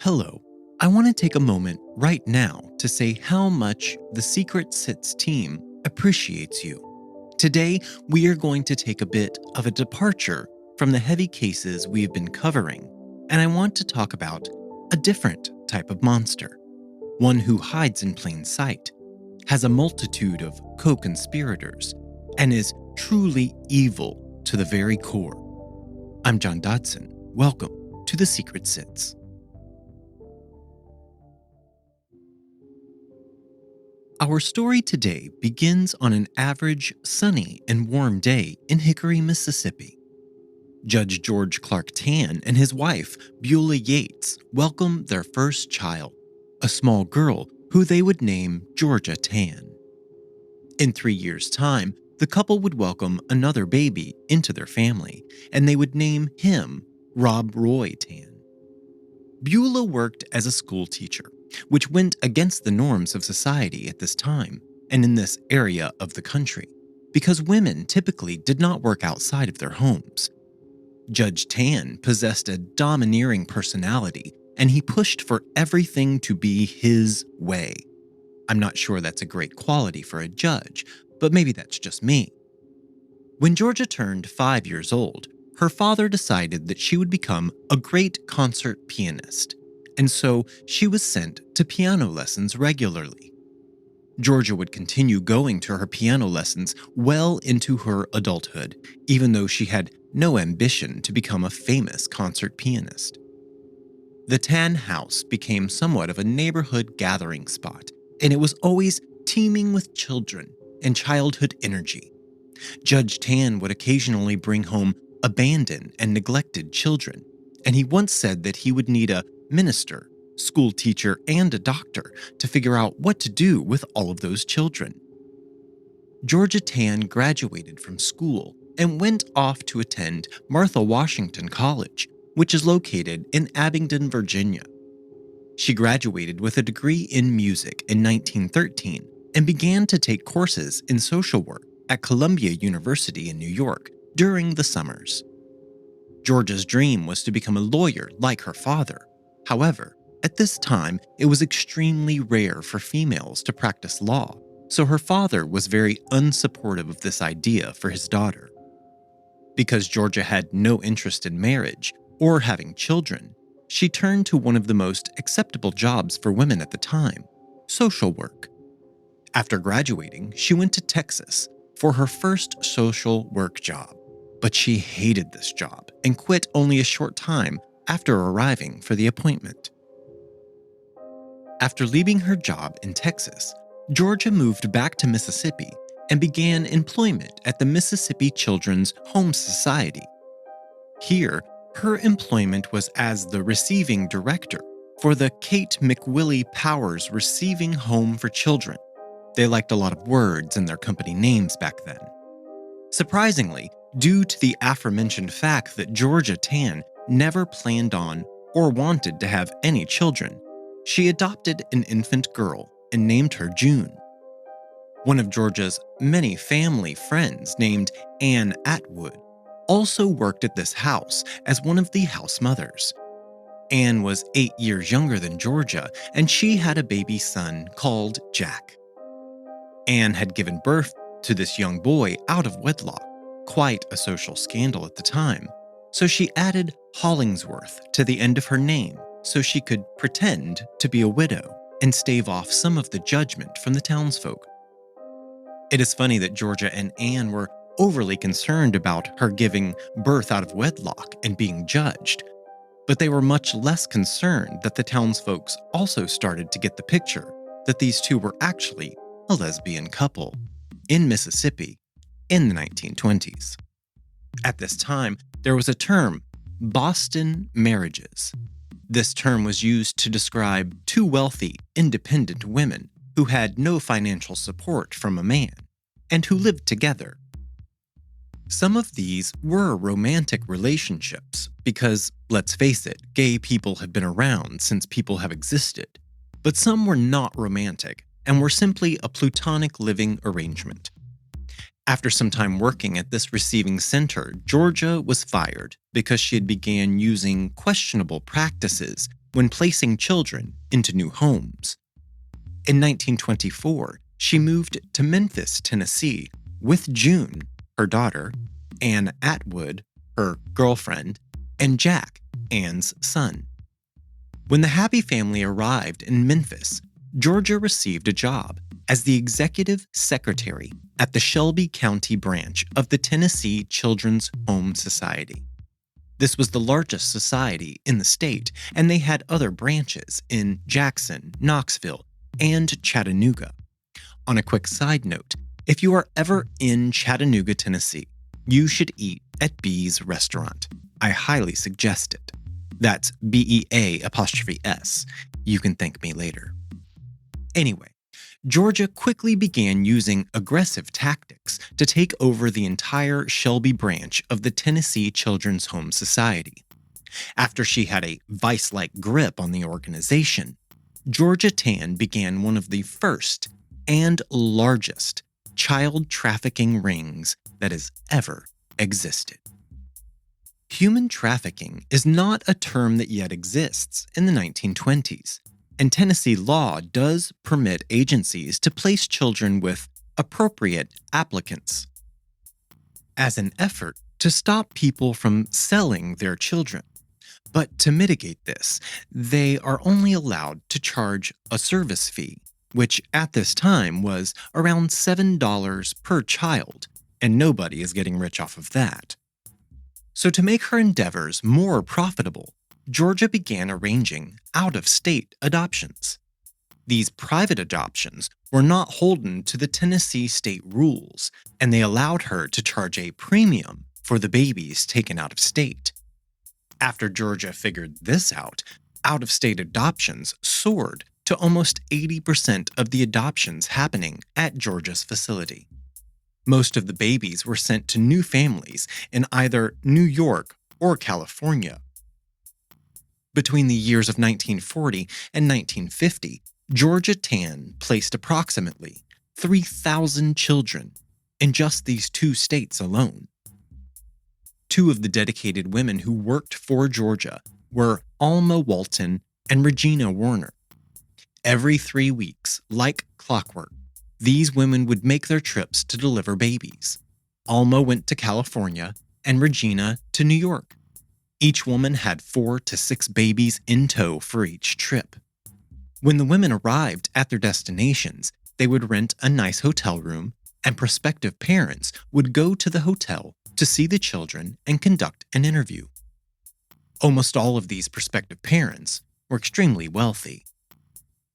Hello. I want to take a moment right now to say how much the Secret Sits team appreciates you. Today, we are going to take a bit of a departure from the heavy cases we have been covering, and I want to talk about a different type of monster, one who hides in plain sight, has a multitude of co-conspirators, and is truly evil to the very core. I'm John Dodson. Welcome to The Secret Sits. Our story today begins on an average, sunny, and warm day in Hickory, Mississippi. Judge George Clark Tann and his wife, Beulah Yates, welcome their first child, a small girl who they would name Georgia Tann. In 3 years' time, the couple would welcome another baby into their family, and they would name him Rob Roy Tann. Beulah worked as a school teacher, which went against the norms of society at this time and in this area of the country, because women typically did not work outside of their homes. Judge Tann possessed a domineering personality, and he pushed for everything to be his way. I'm not sure that's a great quality for a judge, but maybe that's just me. When Georgia turned 5 years old, her father decided that she would become a great concert pianist, and so she was sent to piano lessons regularly. Georgia would continue going to her piano lessons well into her adulthood, even though she had no ambition to become a famous concert pianist. The Tann house became somewhat of a neighborhood gathering spot, and it was always teeming with children and childhood energy. Judge Tann would occasionally bring home abandoned and neglected children, and he once said that he would need a minister, school teacher, and a doctor to figure out what to do with all of those children. Georgia Tann graduated from school and went off to attend Martha Washington College, which is located in Abingdon, Virginia. She graduated with a degree in music in 1913 and began to take courses in social work at Columbia University in New York during the summers. Georgia's dream was to become a lawyer like her father. However, at this time, it was extremely rare for females to practice law, so her father was very unsupportive of this idea for his daughter. Because Georgia had no interest in marriage or having children, she turned to one of the most acceptable jobs for women at the time, social work. After graduating, she went to Texas for her first social work job, but she hated this job and quit only a short time after arriving for the appointment. After leaving her job in Texas, Georgia moved back to Mississippi and began employment at the Mississippi Children's Home Society. Here, her employment was as the receiving director for the Kate McWillie Powers Receiving Home for Children. They liked a lot of words in their company names back then. Surprisingly, due to the aforementioned fact that Georgia Tann never planned on or wanted to have any children, she adopted an infant girl and named her June. One of Georgia's many family friends named Ann Atwood also worked at this house as one of the house mothers. Ann was 8 years younger than Georgia, and she had a baby son called Jack. Ann had given birth to this young boy out of wedlock, quite a social scandal at the time, so she added Hollingsworth to the end of her name so she could pretend to be a widow and stave off some of the judgment from the townsfolk. It is funny that Georgia and Ann were overly concerned about her giving birth out of wedlock and being judged, but they were much less concerned that the townsfolk also started to get the picture that these two were actually a lesbian couple in Mississippi in the 1920s. At this time, there was a term, Boston marriages. This term was used to describe two wealthy, independent women who had no financial support from a man and who lived together. Some of these were romantic relationships because, let's face it, gay people have been around since people have existed. But some were not romantic and were simply a platonic living arrangement. After some time working at this receiving center, Georgia was fired because she had began using questionable practices when placing children into new homes. In 1924, she moved to Memphis, Tennessee, with June, her daughter, Ann Atwood, her girlfriend, and Jack, Ann's son. When the happy family arrived in Memphis, Georgia received a job as the executive secretary at the Shelby County branch of the Tennessee Children's Home Society. This was the largest society in the state, and they had other branches in Jackson, Knoxville, and Chattanooga. On a quick side note, if you are ever in Chattanooga, Tennessee, you should eat at Bee's restaurant. I highly suggest it. That's BEA''S. You can thank me later. Anyway, Georgia quickly began using aggressive tactics to take over the entire Shelby branch of the Tennessee Children's Home Society. After she had a vice-like grip on the organization, Georgia Tann began one of the first and largest child trafficking rings that has ever existed. Human trafficking is not a term that yet exists in the 1920s, and Tennessee law does permit agencies to place children with appropriate applicants as an effort to stop people from selling their children. But to mitigate this, they are only allowed to charge a service fee, which at this time was around $7 per child, and nobody is getting rich off of that. So to make her endeavors more profitable, Georgia began arranging out-of-state adoptions. These private adoptions were not holden to the Tennessee state rules, and they allowed her to charge a premium for the babies taken out of state. After Georgia figured this out-of-state adoptions soared to almost 80% of the adoptions happening at Georgia's facility. Most of the babies were sent to new families in either New York or California. Between the years of 1940 and 1950, Georgia Tann placed approximately 3,000 children in just these two states alone. Two of the dedicated women who worked for Georgia were Alma Walton and Regina Warner. Every 3 weeks, like clockwork, these women would make their trips to deliver babies. Alma went to California and Regina to New York. Each woman had 4 to 6 babies in tow for each trip. When the women arrived at their destinations, they would rent a nice hotel room, and prospective parents would go to the hotel to see the children and conduct an interview. Almost all of these prospective parents were extremely wealthy.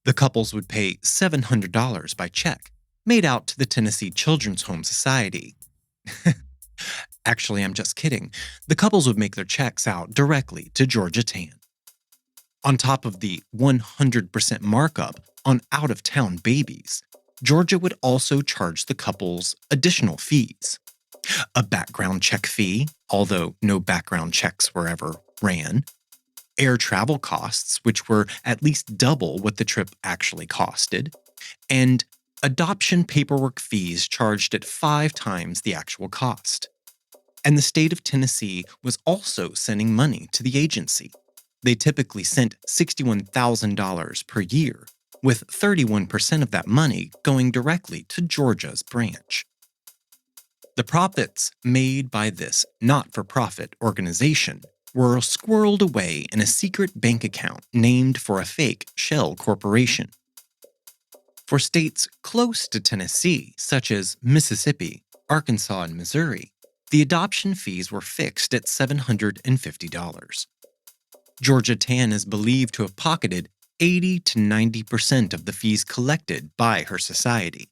The couples would pay $700 by check, made out to the Tennessee Children's Home Society. Actually, I'm just kidding. The couples would make their checks out directly to Georgia Tann. On top of the 100% markup on out-of-town babies, Georgia would also charge the couples additional fees. A background check fee, although no background checks were ever ran. Air travel costs, which were at least double what the trip actually costed. And adoption paperwork fees charged at 5 times the actual cost. And the state of Tennessee was also sending money to the agency. They typically sent $61,000 per year, with 31% of that money going directly to Georgia's branch. The profits made by this not-for-profit organization were squirreled away in a secret bank account named for a fake shell corporation. For states close to Tennessee, such as Mississippi, Arkansas, and Missouri, the adoption fees were fixed at $750. Georgia Tann is believed to have pocketed 80 to 90% of the fees collected by her society.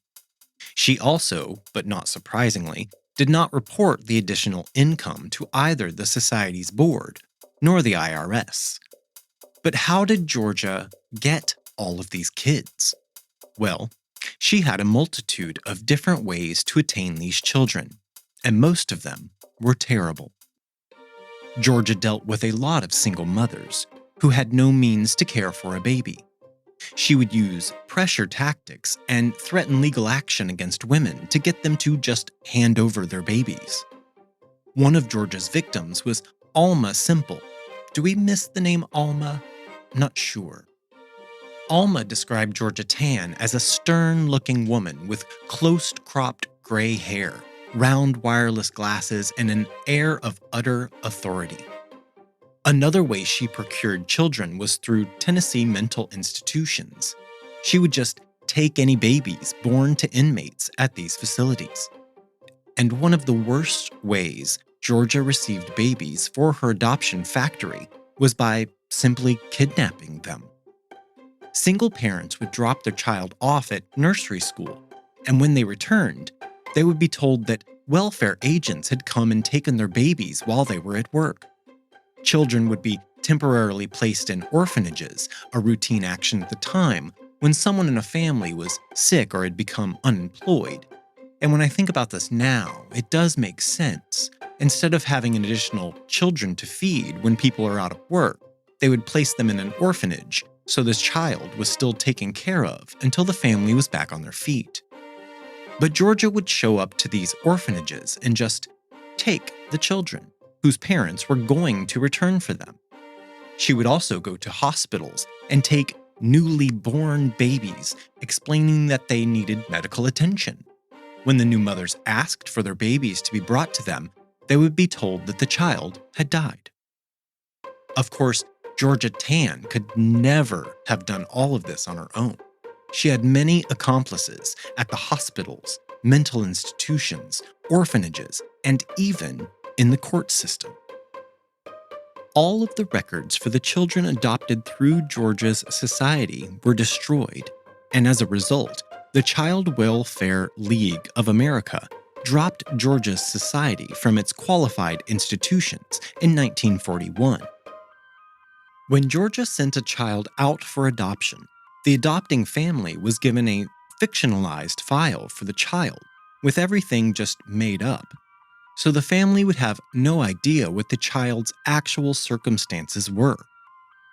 She also, but not surprisingly, did not report the additional income to either the society's board nor the IRS. But how did Georgia get all of these kids? Well, she had a multitude of different ways to attain these children, and most of them were terrible. Georgia dealt with a lot of single mothers who had no means to care for a baby. She would use pressure tactics and threaten legal action against women to get them to just hand over their babies. One of Georgia's victims was Alma Simple. Do we miss the name Alma? not sure. Alma described Georgia Tann as a stern-looking woman with close-cropped gray hair, round wireless glasses, and an air of utter authority. Another way she procured children was through Tennessee mental institutions. She would just take any babies born to inmates at these facilities. And one of the worst ways Georgia received babies for her adoption factory was by simply kidnapping them. Single parents would drop their child off at nursery school, and when they returned, they would be told that welfare agents had come and taken their babies while they were at work. Children would be temporarily placed in orphanages, a routine action at the time when someone in a family was sick or had become unemployed. And when I think about this now, it does make sense. Instead of having an additional children to feed when people are out of work, they would place them in an orphanage, so this child was still taken care of until the family was back on their feet. But Georgia would show up to these orphanages and just take the children, whose parents were going to return for them. She would also go to hospitals and take newly born babies, explaining that they needed medical attention. When the new mothers asked for their babies to be brought to them, they would be told that the child had died. Of course, Georgia Tann could never have done all of this on her own. She had many accomplices at the hospitals, mental institutions, orphanages, and even in the court system. All of the records for the children adopted through Georgia's society were destroyed, and as a result, the Child Welfare League of America dropped Georgia's society from its qualified institutions in 1941. When Georgia sent a child out for adoption, the adopting family was given a fictionalized file for the child, with everything just made up. So the family would have no idea what the child's actual circumstances were.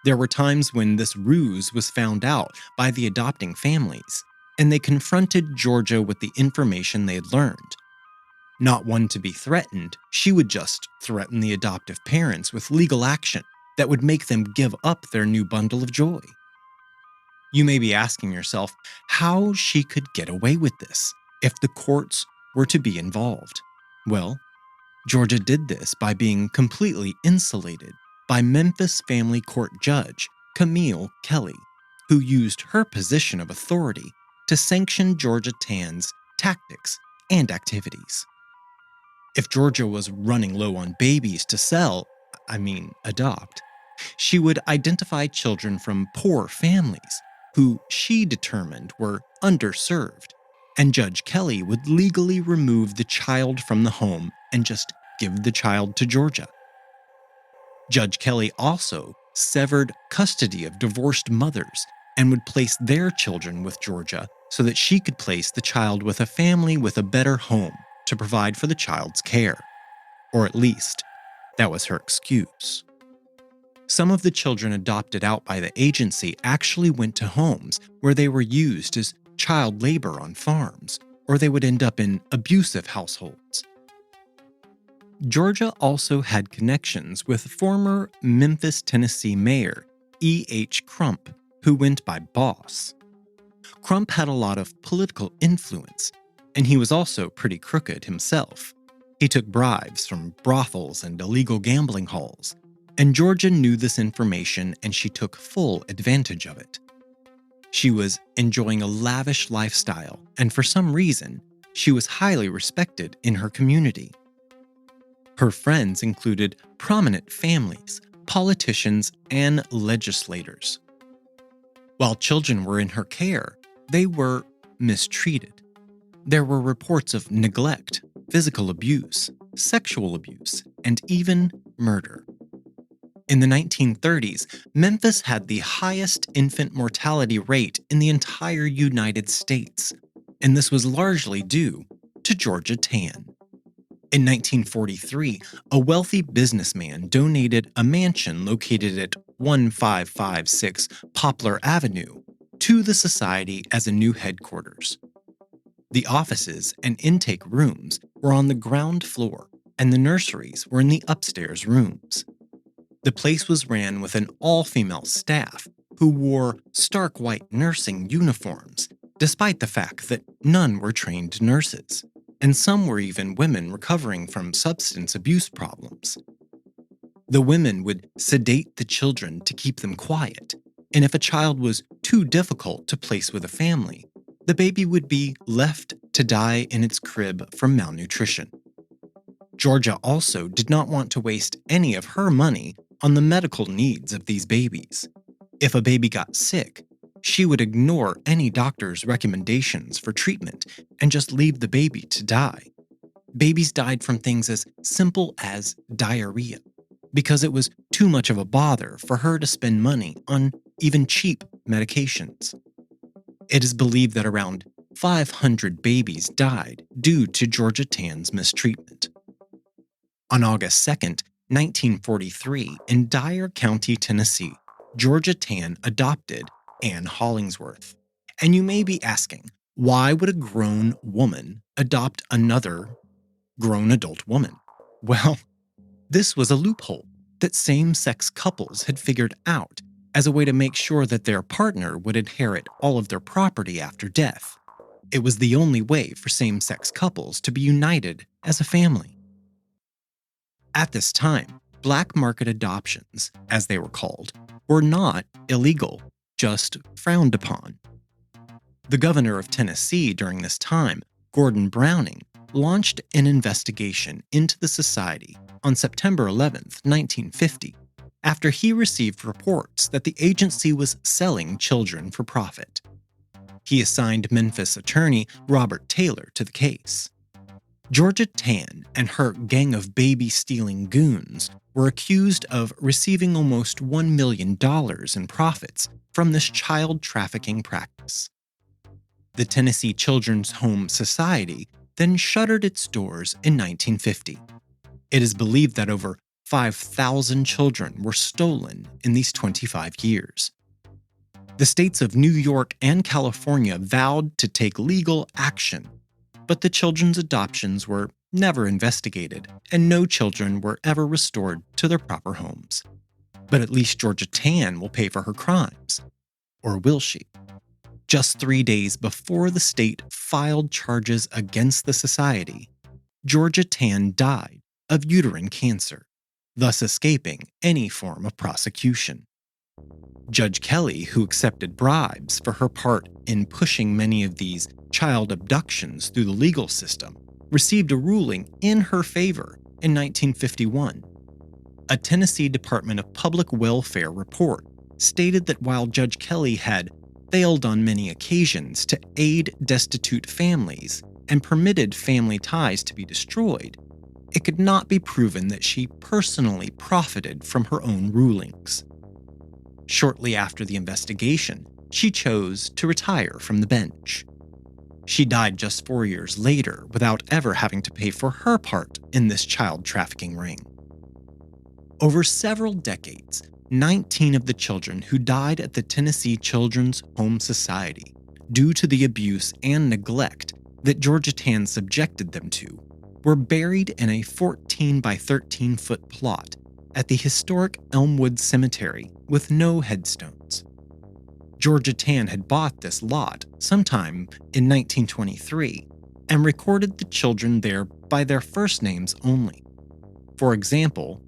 There were times when this ruse was found out by the adopting families, and they confronted Georgia with the information they had learned. Not one to be threatened, she would just threaten the adoptive parents with legal action that would make them give up their new bundle of joy. You may be asking yourself how she could get away with this if the courts were to be involved. Well, Georgia did this by being completely insulated by Memphis family court judge Camille Kelly, who used her position of authority to sanction Georgia Tann's tactics and activities. If Georgia was running low on babies to adopt, she would identify children from poor families who she determined were underserved, and Judge Kelly would legally remove the child from the home and just give the child to Georgia. Judge Kelly also severed custody of divorced mothers and would place their children with Georgia so that she could place the child with a family with a better home to provide for the child's care. Or at least, that was her excuse. Some of the children adopted out by the agency actually went to homes where they were used as child labor on farms, or they would end up in abusive households. Georgia also had connections with former Memphis, Tennessee Mayor E.H. Crump, who went by Boss. Crump had a lot of political influence, and he was also pretty crooked himself. He took bribes from brothels and illegal gambling halls, and Georgia knew this information and she took full advantage of it. She was enjoying a lavish lifestyle, and for some reason, she was highly respected in her community. Her friends included prominent families, politicians, and legislators. While children were in her care, they were mistreated. There were reports of neglect, physical abuse, sexual abuse, and even murder. In the 1930s, Memphis had the highest infant mortality rate in the entire United States, and this was largely due to Georgia Tann. In 1943, a wealthy businessman donated a mansion located at 1556 Poplar Avenue to the society as a new headquarters. The offices and intake rooms were on the ground floor, and the nurseries were in the upstairs rooms. The place was ran with an all-female staff who wore stark white nursing uniforms, despite the fact that none were trained nurses, and some were even women recovering from substance abuse problems. The women would sedate the children to keep them quiet, and if a child was too difficult to place with a family, the baby would be left to die in its crib from malnutrition. Georgia also did not want to waste any of her money on the medical needs of these babies. If a baby got sick, she would ignore any doctor's recommendations for treatment and just leave the baby to die. Babies died from things as simple as diarrhea, because it was too much of a bother for her to spend money on even cheap medications. It is believed that around 500 babies died due to Georgia Tann's mistreatment. On August 2nd, 1943, in Dyer County, Tennessee, Georgia Tann adopted Ann Hollingsworth. And you may be asking, why would a grown woman adopt another grown adult woman? Well, this was a loophole that same-sex couples had figured out as a way to make sure that their partner would inherit all of their property after death. It was the only way for same-sex couples to be united as a family. At this time, black market adoptions, as they were called, were not illegal, just frowned upon. The governor of Tennessee during this time, Gordon Browning, launched an investigation into the society on September 11, 1950, after he received reports that the agency was selling children for profit. He assigned Memphis attorney Robert Taylor to the case. Georgia Tann and her gang of baby-stealing goons were accused of receiving almost $1 million in profits from this child trafficking practice. The Tennessee Children's Home Society then shuttered its doors in 1950. It is believed that over 5,000 children were stolen in these 25 years. The states of New York and California vowed to take legal action, but the children's adoptions were never investigated, and no children were ever restored to their proper homes. But at least Georgia Tann will pay for her crimes. Or will she? Just 3 days before the state filed charges against the society, Georgia Tann died of uterine cancer, thus escaping any form of prosecution. Judge Kelly, who accepted bribes for her part in pushing many of these child abductions through the legal system, received a ruling in her favor in 1951. A Tennessee Department of Public Welfare report stated that while Judge Kelly had failed on many occasions to aid destitute families and permitted family ties to be destroyed, it could not be proven that she personally profited from her own rulings. Shortly after the investigation, she chose to retire from the bench. She died just 4 years later without ever having to pay for her part in this child trafficking ring. Over several decades, 19 of the children who died at the Tennessee Children's Home Society due to the abuse and neglect that Georgia Tann subjected them to were buried in a 14 by 13 foot plot at the historic Elmwood Cemetery with no headstones. Georgia Tann had bought this lot sometime in 1923 and recorded the children there by their first names only. For example,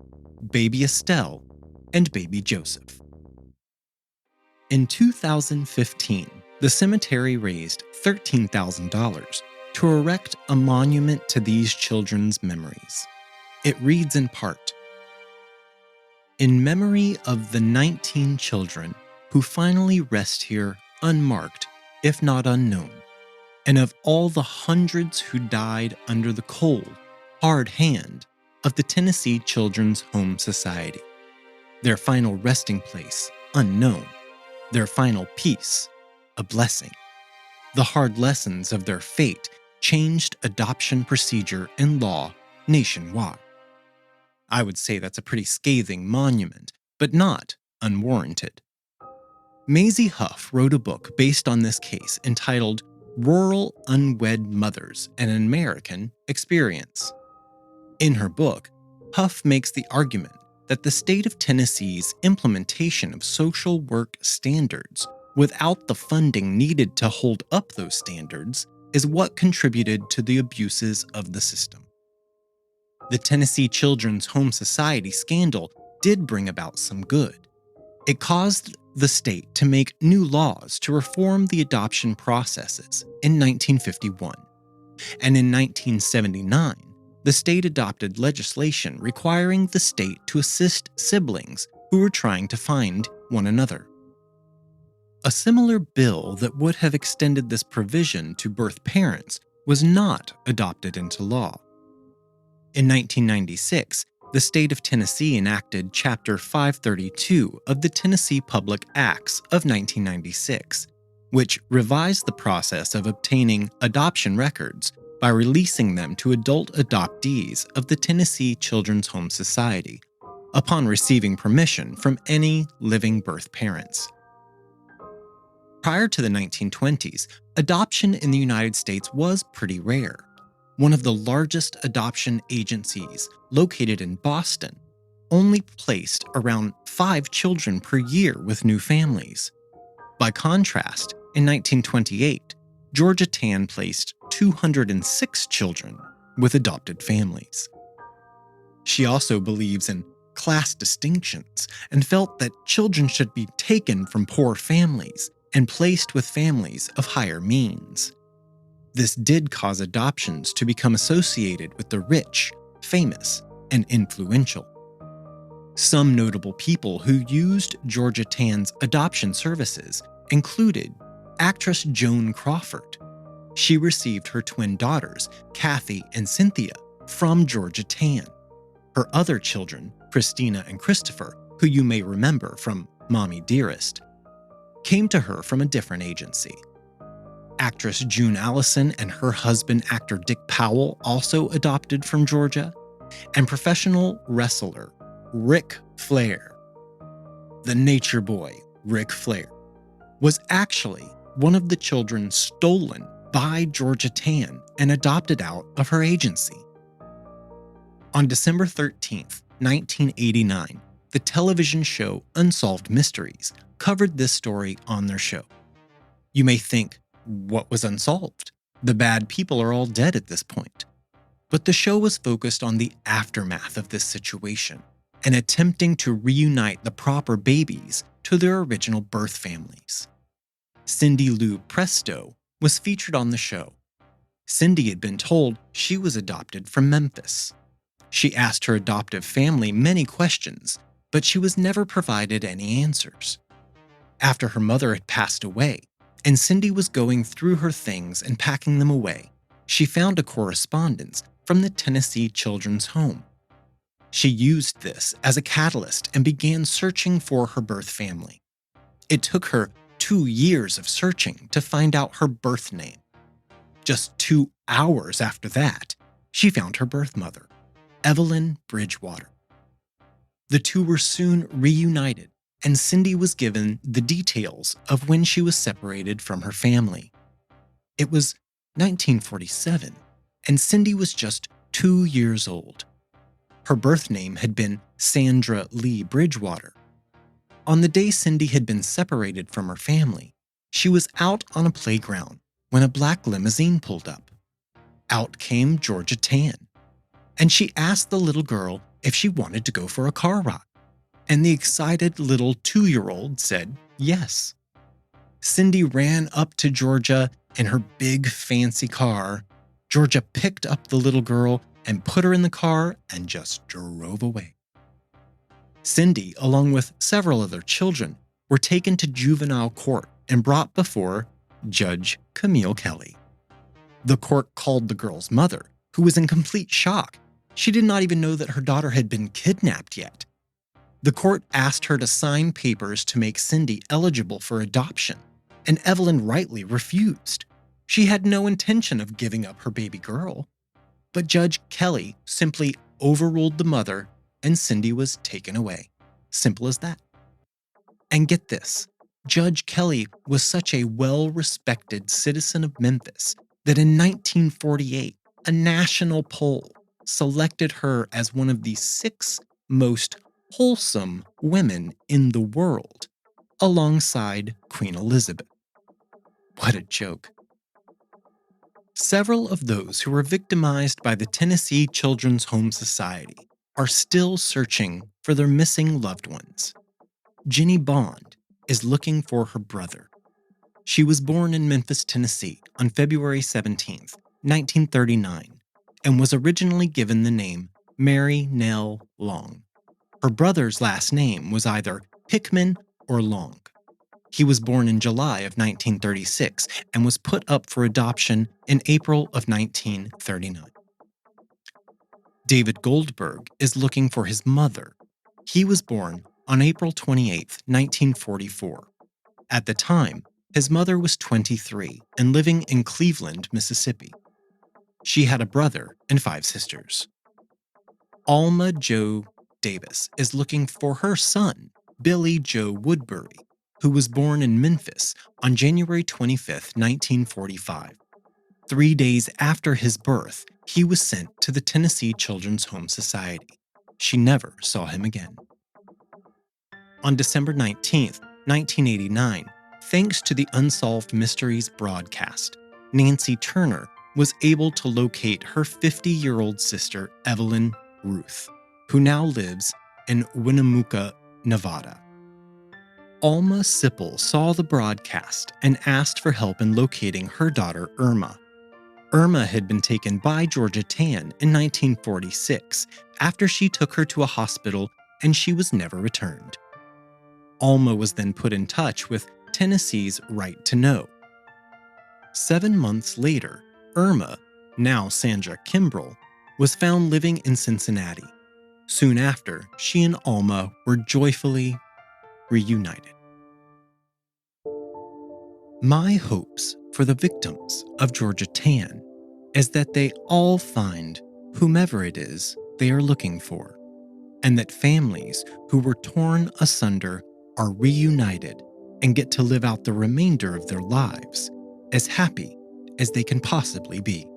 Baby Estelle and Baby Joseph. In 2015, the cemetery raised $13,000 to erect a monument to these children's memories. It reads in part, "In memory of the 19 children who finally rest here unmarked, if not unknown, and of all the hundreds who died under the cold, hard hand of the Tennessee Children's Home Society. Their final resting place unknown, their final peace a blessing. The hard lessons of their fate changed adoption procedure and law nationwide." I would say that's a pretty scathing monument, but not unwarranted. Maisie Huff wrote a book based on this case entitled Rural Unwed Mothers: An American Experience. In her book, Huff makes the argument that the state of Tennessee's implementation of social work standards without the funding needed to hold up those standards is what contributed to the abuses of the system. The Tennessee Children's Home Society scandal did bring about some good. It caused the state to make new laws to reform the adoption processes in 1951. And in 1979, the state adopted legislation requiring the state to assist siblings who were trying to find one another. A similar bill that would have extended this provision to birth parents was not adopted into law. In 1996, the state of Tennessee enacted Chapter 532 of the Tennessee Public Acts of 1996, which revised the process of obtaining adoption records by releasing them to adult adoptees of the Tennessee Children's Home Society, upon receiving permission from any living birth parents. Prior to the 1920s, adoption in the United States was pretty rare. One of the largest adoption agencies, located in Boston, only placed around 5 children per year with new families. By contrast, in 1928, Georgia Tann placed 206 children with adopted families. She also believes in class distinctions and felt that children should be taken from poor families and placed with families of higher means. This did cause adoptions to become associated with the rich, famous, and influential. Some notable people who used Georgia Tann's adoption services included actress Joan Crawford. She received her twin daughters, Kathy and Cynthia, from Georgia Tann. Her other children, Christina and Christopher, who you may remember from Mommy Dearest, came to her from a different agency. Actress June Allison and her husband, actor Dick Powell, also adopted from Georgia, and professional wrestler Ric Flair. The nature boy, Ric Flair, was actually one of the children stolen by Georgia Tann and adopted out of her agency. On December 13th, 1989, the television show Unsolved Mysteries covered this story on their show. You may think, what was unsolved? The bad people are all dead at this point. But the show was focused on the aftermath of this situation and attempting to reunite the proper babies to their original birth families. Cindy Lou Presto was featured on the show. Cindy had been told she was adopted from Memphis. She asked her adoptive family many questions, but she was never provided any answers. After her mother had passed away, and Cindy was going through her things and packing them away, she found a correspondence from the Tennessee Children's Home. She used this as a catalyst and began searching for her birth family. It took her 2 years of searching to find out her birth name. Just 2 hours after that, she found her birth mother, Evelyn Bridgewater. The two were soon reunited, and Cindy was given the details of when she was separated from her family. It was 1947, and Cindy was just 2 years old. Her birth name had been Sandra Lee Bridgewater. On the day Cindy had been separated from her family, she was out on a playground when a black limousine pulled up. Out came Georgia Tann, and she asked the little girl if she wanted to go for a car ride. And the excited little 2-year-old said yes. Cindy ran up to Georgia in her big fancy car. Georgia picked up the little girl and put her in the car and just drove away. Cindy, along with several other children, were taken to juvenile court and brought before Judge Camille Kelly. The court called the girl's mother, who was in complete shock. She did not even know that her daughter had been kidnapped yet. The court asked her to sign papers to make Cindy eligible for adoption, and Evelyn rightly refused. She had no intention of giving up her baby girl. But Judge Kelly simply overruled the mother, and Cindy was taken away. Simple as that. And get this, Judge Kelly was such a well-respected citizen of Memphis that in 1948, a national poll selected her as one of the 6 most wholesome women in the world, alongside Queen Elizabeth. What a joke. Several of those who were victimized by the Tennessee Children's Home Society are still searching for their missing loved ones. Jenny Bond is looking for her brother. She was born in Memphis, Tennessee on February 17, 1939, and was originally given the name Mary Nell Long. Her brother's last name was either Hickman or Long. He was born in July of 1936 and was put up for adoption in April of 1939. David Goldberg is looking for his mother. He was born on April 28, 1944. At the time, his mother was 23 and living in Cleveland, Mississippi. She had a brother and 5 sisters. Alma Jo Davis is looking for her son, Billy Joe Woodbury, who was born in Memphis on January 25, 1945. 3 days after his birth, he was sent to the Tennessee Children's Home Society. She never saw him again. On December 19, 1989, thanks to the Unsolved Mysteries broadcast, Nancy Turner was able to locate her 50-year-old sister, Evelyn Ruth, who now lives in Winnemucca, Nevada. Alma Sipple saw the broadcast and asked for help in locating her daughter, Irma. Irma had been taken by Georgia Tann in 1946 after she took her to a hospital and she was never returned. Alma was then put in touch with Tennessee's Right to Know. 7 months later, Irma, now Sandra Kimbrell, was found living in Cincinnati. Soon after, she and Alma were joyfully reunited. My hopes for the victims of Georgia Tann is that they all find whomever it is they are looking for, and that families who were torn asunder are reunited and get to live out the remainder of their lives as happy as they can possibly be.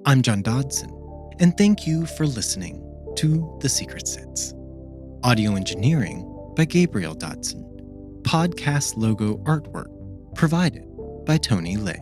I'm John Dodson, and thank you for listening to The Secret Sits. Audio engineering by Gabriel Dodson. Podcast logo artwork provided by Tony Lay.